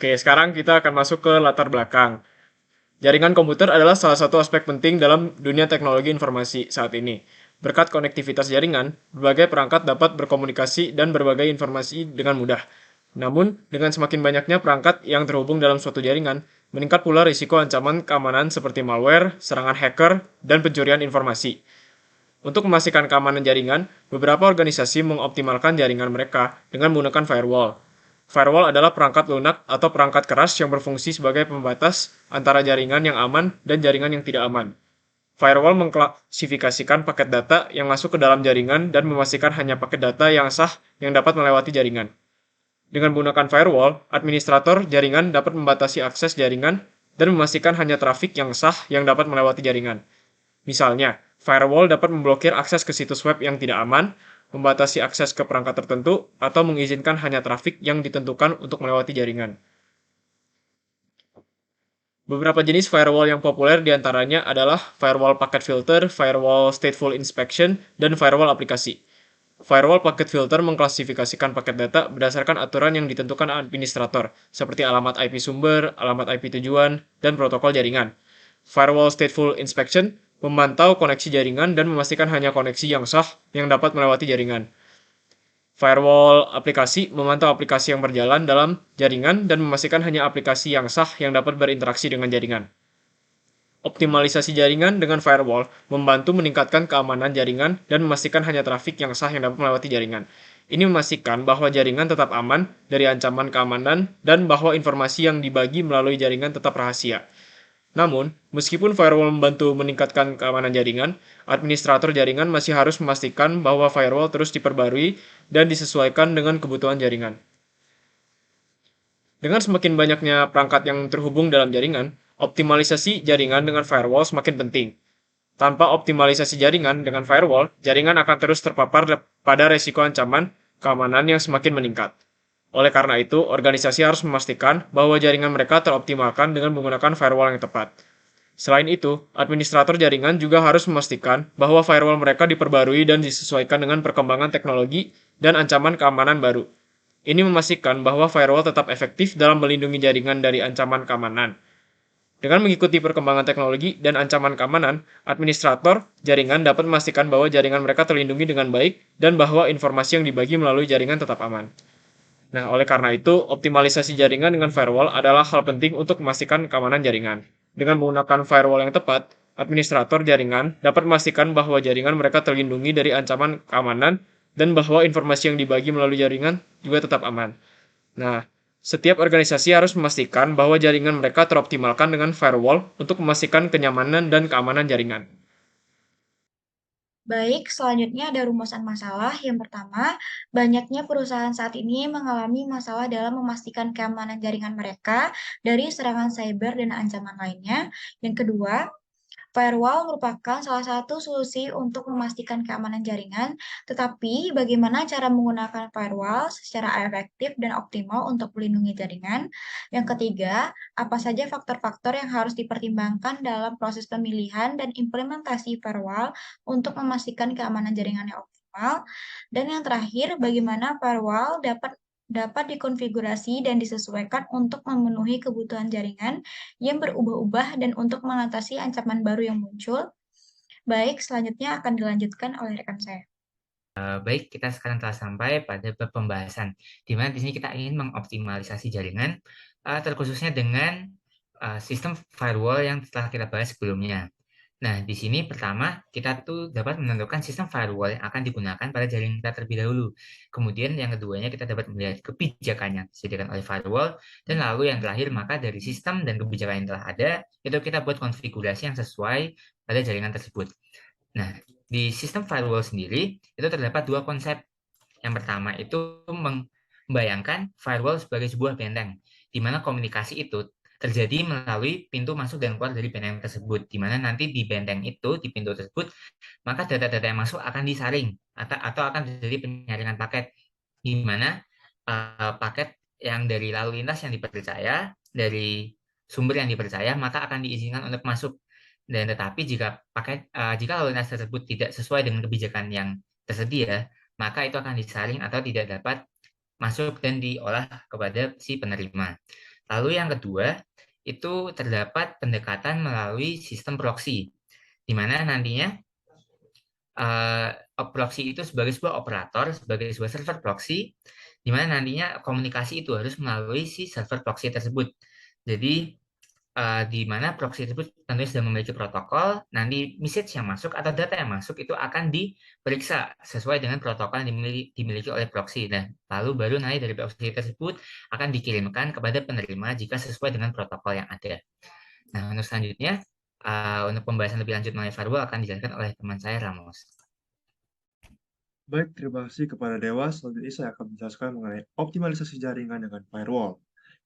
Oke, sekarang kita akan masuk ke latar belakang. Jaringan komputer adalah salah satu aspek penting dalam dunia teknologi informasi saat ini. Berkat konektivitas jaringan, berbagai perangkat dapat berkomunikasi dan berbagai informasi dengan mudah. Namun, dengan semakin banyaknya perangkat yang terhubung dalam suatu jaringan, meningkat pula risiko ancaman keamanan seperti malware, serangan hacker, dan pencurian informasi. Untuk memastikan keamanan jaringan, beberapa organisasi mengoptimalkan jaringan mereka dengan menggunakan firewall. Firewall adalah perangkat lunak atau perangkat keras yang berfungsi sebagai pembatas antara jaringan yang aman dan jaringan yang tidak aman. Firewall mengklasifikasikan paket data yang masuk ke dalam jaringan dan memastikan hanya paket data yang sah yang dapat melewati jaringan. Dengan menggunakan firewall, administrator jaringan dapat membatasi akses jaringan dan memastikan hanya trafik yang sah yang dapat melewati jaringan. Misalnya, firewall dapat memblokir akses ke situs web yang tidak aman, membatasi akses ke perangkat tertentu, atau mengizinkan hanya trafik yang ditentukan untuk melewati jaringan. Beberapa jenis firewall yang populer diantaranya adalah firewall packet filter, firewall stateful inspection, dan firewall aplikasi. Firewall packet filter mengklasifikasikan paket data berdasarkan aturan yang ditentukan administrator, seperti alamat IP sumber, alamat IP tujuan, dan protokol jaringan. Firewall stateful inspection memantau koneksi jaringan dan memastikan hanya koneksi yang sah yang dapat melewati jaringan. Firewall aplikasi memantau aplikasi yang berjalan dalam jaringan dan memastikan hanya aplikasi yang sah yang dapat berinteraksi dengan jaringan. Optimalisasi jaringan dengan firewall membantu meningkatkan keamanan jaringan dan memastikan hanya trafik yang sah yang dapat melewati jaringan. Ini memastikan bahwa jaringan tetap aman dari ancaman keamanan dan bahwa informasi yang dibagi melalui jaringan tetap rahasia. Namun, meskipun firewall membantu meningkatkan keamanan jaringan, administrator jaringan masih harus memastikan bahwa firewall terus diperbarui dan disesuaikan dengan kebutuhan jaringan. Dengan semakin banyaknya perangkat yang terhubung dalam jaringan, optimalisasi jaringan dengan firewall semakin penting. Tanpa optimalisasi jaringan dengan firewall, jaringan akan terus terpapar pada resiko ancaman keamanan yang semakin meningkat. Oleh karena itu, organisasi harus memastikan bahwa jaringan mereka teroptimalkan dengan menggunakan firewall yang tepat. Selain itu, administrator jaringan juga harus memastikan bahwa firewall mereka diperbarui dan disesuaikan dengan perkembangan teknologi dan ancaman keamanan baru. Ini memastikan bahwa firewall tetap efektif dalam melindungi jaringan dari ancaman keamanan. Dengan mengikuti perkembangan teknologi dan ancaman keamanan, administrator jaringan dapat memastikan bahwa jaringan mereka terlindungi dengan baik dan bahwa informasi yang dibagi melalui jaringan tetap aman. Nah, oleh karena itu, optimalisasi jaringan dengan firewall adalah hal penting untuk memastikan keamanan jaringan. Dengan menggunakan firewall yang tepat, administrator jaringan dapat memastikan bahwa jaringan mereka terlindungi dari ancaman keamanan dan bahwa informasi yang dibagi melalui jaringan juga tetap aman. Nah, setiap organisasi harus memastikan bahwa jaringan mereka teroptimalkan dengan firewall untuk memastikan kenyamanan dan keamanan jaringan. Baik, selanjutnya ada rumusan masalah. Yang pertama, banyaknya perusahaan saat ini mengalami masalah dalam memastikan keamanan jaringan mereka dari serangan cyber dan ancaman lainnya. Yang kedua, firewall merupakan salah satu solusi untuk memastikan keamanan jaringan, tetapi bagaimana cara menggunakan firewall secara efektif dan optimal untuk melindungi jaringan? Yang ketiga, apa saja faktor-faktor yang harus dipertimbangkan dalam proses pemilihan dan implementasi firewall untuk memastikan keamanan jaringan yang optimal? Dan yang terakhir, bagaimana firewall dapat dikonfigurasi dan disesuaikan untuk memenuhi kebutuhan jaringan yang berubah-ubah dan untuk mengatasi ancaman baru yang muncul. Baik, selanjutnya akan dilanjutkan oleh rekan saya. Baik, kita sekarang telah sampai pada bab pembahasan, di mana di sini kita ingin mengoptimalisasi jaringan, terkhususnya dengan sistem firewall yang telah kita bahas sebelumnya. Nah, di sini pertama kita tuh dapat menentukan sistem firewall yang akan digunakan pada jaringan kita terlebih dahulu. Kemudian yang keduanya kita dapat melihat kebijakan yang disediakan oleh firewall, dan lalu yang terakhir maka dari sistem dan kebijakan yang telah ada, itu kita buat konfigurasi yang sesuai pada jaringan tersebut. Nah, di sistem firewall sendiri itu terdapat dua konsep. Yang pertama itu membayangkan firewall sebagai sebuah benteng, di mana komunikasi itu terjadi melalui pintu masuk dan keluar dari benteng tersebut, di mana nanti di benteng itu, di pintu tersebut, maka data-data yang masuk akan disaring atau akan terjadi penyaringan paket, di mana paket yang dari lalu lintas yang dipercaya, dari sumber yang dipercaya, maka akan diizinkan untuk masuk. Dan tetapi jika lalu lintas tersebut tidak sesuai dengan kebijakan yang tersedia, maka itu akan disaring atau tidak dapat masuk dan diolah kepada si penerima. Lalu yang kedua, itu terdapat pendekatan melalui sistem proxy, di mana nantinya eh, proxy itu sebagai sebuah operator, sebagai sebuah server proxy, di mana nantinya komunikasi itu harus melalui si server proxy tersebut. Jadi, di mana proxy tersebut tentunya sudah memiliki protokol, nanti message yang masuk atau data yang masuk itu akan diperiksa sesuai dengan protokol yang dimiliki oleh proxy. Dan lalu baru nanti dari proxy tersebut akan dikirimkan kepada penerima jika sesuai dengan protokol yang ada. Nah, untuk selanjutnya, untuk pembahasan lebih lanjut mengenai firewall akan dijelaskan oleh teman saya, Ramos. Baik, terima kasih kepada Dewa. Selanjutnya saya akan menjelaskan mengenai optimalisasi jaringan dengan firewall.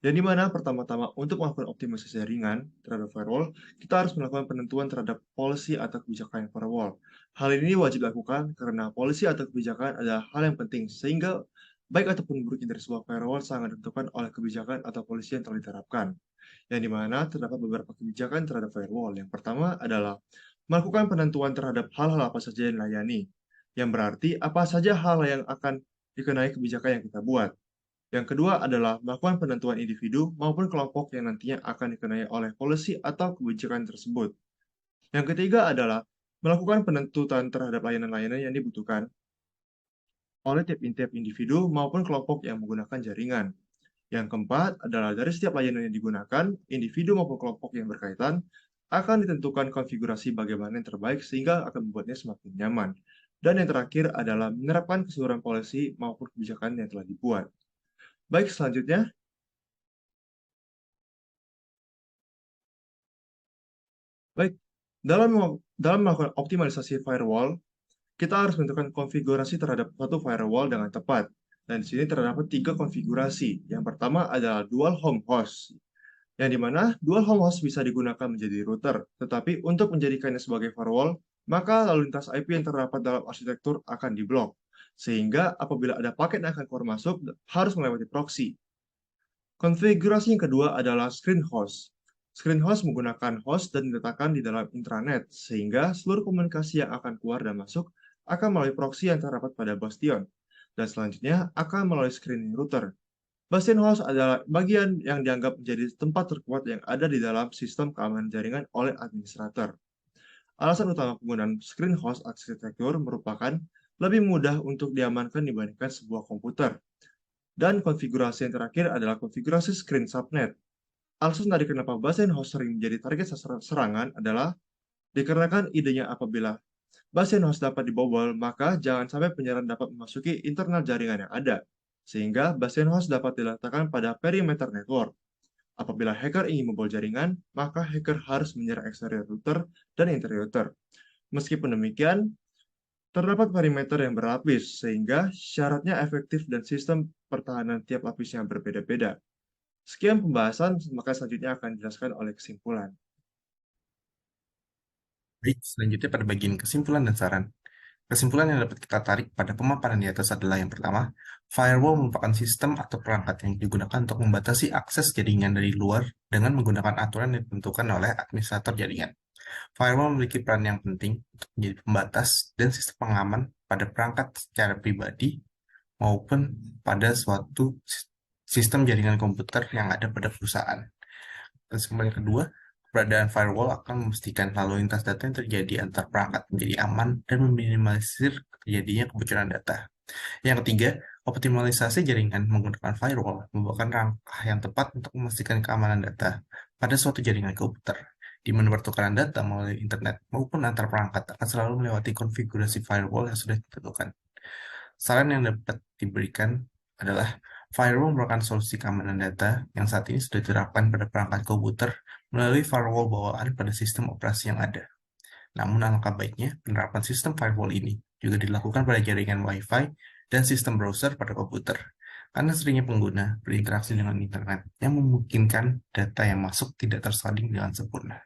Yang dimana pertama-tama untuk melakukan optimalisasi jaringan terhadap firewall, kita harus melakukan penentuan terhadap policy atau kebijakan firewall. Hal ini wajib dilakukan karena policy atau kebijakan adalah hal yang penting, sehingga baik ataupun buruknya dari sebuah firewall sangat ditentukan oleh kebijakan atau policy yang telah diterapkan. Yang dimana terdapat beberapa kebijakan terhadap firewall. Yang pertama adalah melakukan penentuan terhadap hal-hal apa saja yang dilayani, yang berarti apa saja hal yang akan dikenai kebijakan yang kita buat. Yang kedua adalah melakukan penentuan individu maupun kelompok yang nantinya akan dikenai oleh policy atau kebijakan tersebut. Yang ketiga adalah melakukan penentuan terhadap layanan-layanan yang dibutuhkan oleh tiap individu maupun kelompok yang menggunakan jaringan. Yang keempat adalah dari setiap layanan yang digunakan, individu maupun kelompok yang berkaitan akan ditentukan konfigurasi bagaimana yang terbaik sehingga akan membuatnya semakin nyaman. Dan yang terakhir adalah menerapkan keseluruhan polisi maupun kebijakan yang telah dibuat. Baik, selanjutnya. Baik, dalam melakukan optimalisasi firewall, kita harus menentukan konfigurasi terhadap satu firewall dengan tepat. Dan di sini terdapat 3 konfigurasi. Yang pertama adalah dual home host, yang dimana dual home host bisa digunakan menjadi router, tetapi untuk menjadikannya sebagai firewall, maka lalu lintas IP yang terdapat dalam arsitektur akan diblok, sehingga apabila ada paket yang akan keluar masuk, harus melewati proxy. Konfigurasi yang kedua adalah screen host. Screen host menggunakan host dan diletakkan di dalam intranet, sehingga seluruh komunikasi yang akan keluar dan masuk akan melalui proxy yang terdapat pada bastion, dan selanjutnya akan melalui screening router. Bastion host adalah bagian yang dianggap menjadi tempat terkuat yang ada di dalam sistem keamanan jaringan oleh administrator. Alasan utama penggunaan screen host arsitektur merupakan lebih mudah untuk diamankan dibandingkan sebuah komputer. Dan konfigurasi yang terakhir adalah konfigurasi screen subnet. Alasan tadi kenapa bastion host sering menjadi target serangan adalah dikarenakan idenya apabila bastion host dapat dibobol, maka jangan sampai penyerang dapat memasuki internal jaringan yang ada, sehingga bastion host dapat diletakkan pada perimeter network. Apabila hacker ingin membobol jaringan, maka hacker harus menyerang eksterior router dan interior router. Meskipun demikian, terdapat perimeter yang berlapis, sehingga syaratnya efektif dan sistem pertahanan tiap lapisnya berbeda-beda. Sekian pembahasan, maka selanjutnya akan dijelaskan oleh kesimpulan. Baik, selanjutnya pada bagian kesimpulan dan saran. Kesimpulan yang dapat kita tarik pada pemaparan di atas adalah yang pertama, firewall merupakan sistem atau perangkat yang digunakan untuk membatasi akses jaringan dari luar dengan menggunakan aturan yang ditentukan oleh administrator jaringan. Firewall memiliki peran yang penting untuk menjadi pembatas dan sistem pengaman pada perangkat secara pribadi maupun pada suatu sistem jaringan komputer yang ada pada perusahaan. Kesimpulan yang kedua, keberadaan firewall akan memastikan lalu lintas data yang terjadi antar perangkat menjadi aman dan meminimalisir terjadinya kebocoran data. Yang ketiga, optimalisasi jaringan menggunakan firewall merupakan langkah yang tepat untuk memastikan keamanan data pada suatu jaringan komputer, di mana pertukaran data melalui internet maupun antar perangkat akan selalu melewati konfigurasi firewall yang sudah ditentukan. Saran yang dapat diberikan adalah firewall merupakan solusi keamanan data yang saat ini sudah diterapkan pada perangkat komputer melalui firewall bawaan pada sistem operasi yang ada. Namun alangkah baiknya penerapan sistem firewall ini juga dilakukan pada jaringan Wi-Fi dan sistem browser pada komputer, karena seringnya pengguna berinteraksi dengan internet yang memungkinkan data yang masuk tidak tersaling dengan sempurna.